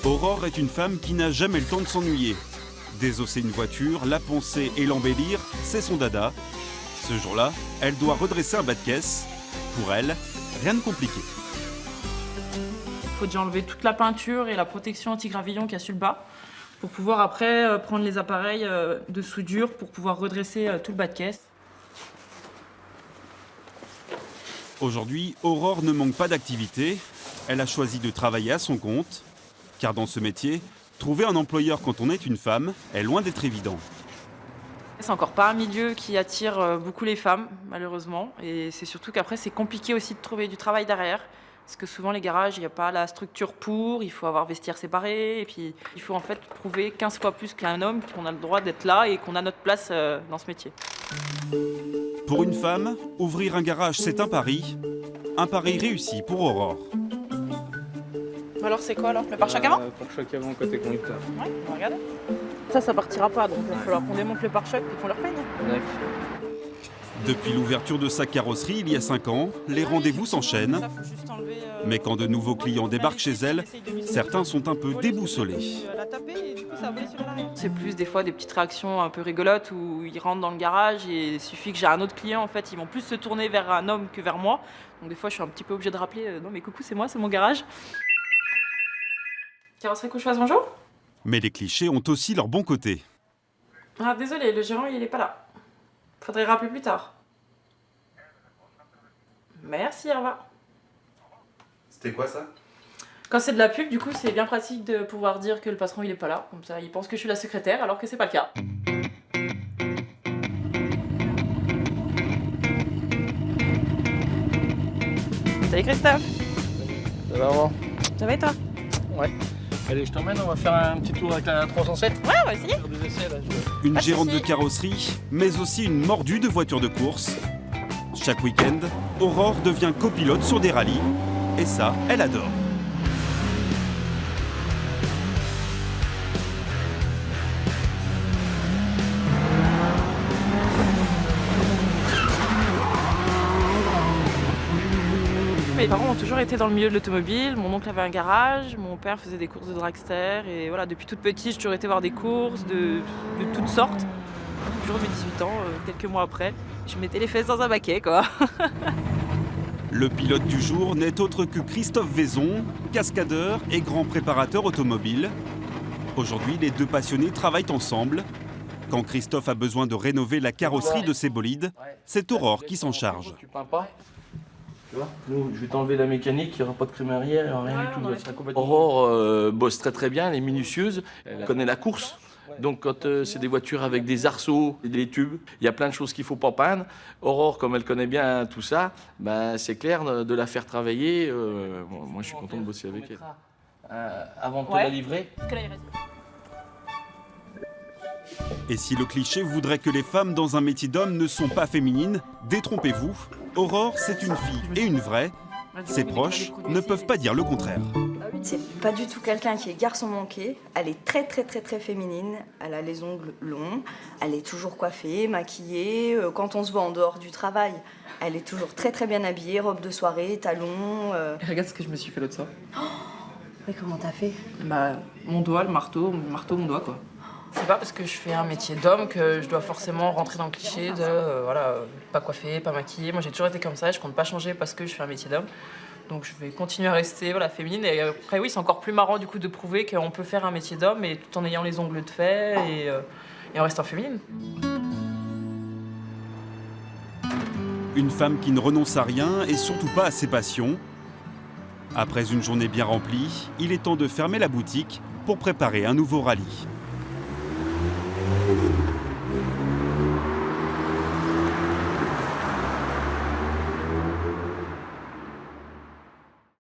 Aurore est une femme qui n'a jamais le temps de s'ennuyer. Désosser une voiture, la poncer et l'embellir, c'est son dada. Ce jour-là, elle doit redresser un bas de caisse. Pour elle, rien de compliqué. Il faut déjà enlever toute la peinture et la protection anti-gravillon qu'il y a sur le bas pour pouvoir après prendre les appareils de soudure pour pouvoir redresser tout le bas de caisse. Aujourd'hui, Aurore ne manque pas d'activité. Elle a choisi de travailler à son compte. Car dans ce métier, trouver un employeur quand on est une femme est loin d'être évident. C'est encore pas un milieu qui attire beaucoup les femmes, malheureusement. Et c'est surtout qu'après, c'est compliqué aussi de trouver du travail derrière. Parce que souvent, les garages, il n'y a pas la structure pour, il faut avoir vestiaire séparé. Et puis, il faut en fait prouver 15 fois plus qu'un homme qu'on a le droit d'être là et qu'on a notre place dans ce métier. Pour une femme, ouvrir un garage, c'est un pari. Un pari réussi pour Aurore. Alors, c'est quoi alors? Le pare-choc avant? Pare-choc avant, côté conducteur. Ouais, on va regarder. Ça partira pas, donc il va falloir qu'on démonte le pare-choc et qu'on le repeigne. Depuis l'ouverture de sa carrosserie il y a 5 ans, les rendez-vous s'enchaînent. Mais quand de nouveaux clients débarquent chez elle, certains sont un peu déboussolés. C'est plus des fois des petites réactions un peu rigolotes où ils rentrent dans le garage et il suffit que j'ai un autre client, en fait, ils vont plus se tourner vers un homme que vers moi. Donc des fois, je suis un petit peu obligée de rappeler non mais coucou, c'est moi, c'est mon garage. Carrosserie couchoise, bonjour. Mais les clichés ont aussi leur bon côté. Ah désolé, le gérant il est pas là. Faudrait rappeler plus tard. Merci, au revoir. C'était quoi ça? Quand c'est de la pub, du coup, c'est bien pratique de pouvoir dire que le patron il est pas là. Comme ça, il pense que je suis la secrétaire alors que c'est pas le cas. Salut Christophe. Ça va avant? Ça va et toi? Ouais. Allez, je t'emmène, on va faire un petit tour avec la 307. Ouais, on va essayer. Faire des essais, là, Une Pas de gérante de souci. carrosserie, mais aussi une mordue de voitures de course. Chaque week-end, Aurore devient copilote sur des rallyes. Et ça, elle adore. Mes parents ont toujours été dans le milieu de l'automobile. Mon oncle avait un garage, mon père faisait des courses de dragster. Et voilà, depuis toute petite, j'ai toujours été voir des courses de toutes sortes. Le jour de mes 18 ans, quelques mois après, je mettais les fesses dans un baquet, quoi. Le pilote du jour n'est autre que Christophe Vaison, cascadeur et grand préparateur automobile. Aujourd'hui, les deux passionnés travaillent ensemble. Quand Christophe a besoin de rénover la carrosserie de ses bolides, c'est Aurore qui s'en charge. Tu peins pas? Tu vois, nous, je vais t'enlever la mécanique, il n'y aura pas de crémaillère, rien du tout. Elle sera complètement... Aurore bosse très très bien, elle est minutieuse, elle connaît la course. Donc quand c'est des voitures avec des arceaux et des tubes, il y a plein de choses qu'il ne faut pas peindre. Aurore, comme elle connaît bien tout ça, ben, c'est clair de la faire travailler. Moi, je suis content de bosser avec elle. Avant de te la livrer. Et si le cliché voudrait que les femmes dans un métier d'homme ne sont pas féminines, détrompez-vous. Aurore, c'est une fille et une vraie. Ses proches ne peuvent pas dire le contraire. C'est pas du tout quelqu'un qui est garçon manqué. Elle est très féminine. Elle a les ongles longs. Elle est toujours coiffée, maquillée. Quand on se voit en dehors du travail, elle est toujours très bien habillée, robe de soirée, talons. Regarde ce que je me suis fait l'autre soir. Mais comment t'as fait? Bah, mon doigt, le marteau, mon doigt, quoi. C'est pas parce que je fais un métier d'homme que je dois forcément rentrer dans le cliché de pas coiffée, pas maquillée. Moi, j'ai toujours été comme ça, je compte pas changer parce que je fais un métier d'homme. Donc je vais continuer à rester féminine. Et après, oui, c'est encore plus marrant du coup de prouver qu'on peut faire un métier d'homme et tout en ayant les ongles de fait et en restant féminine. Une femme qui ne renonce à rien et surtout pas à ses passions. Après une journée bien remplie, il est temps de fermer la boutique pour préparer un nouveau rallye.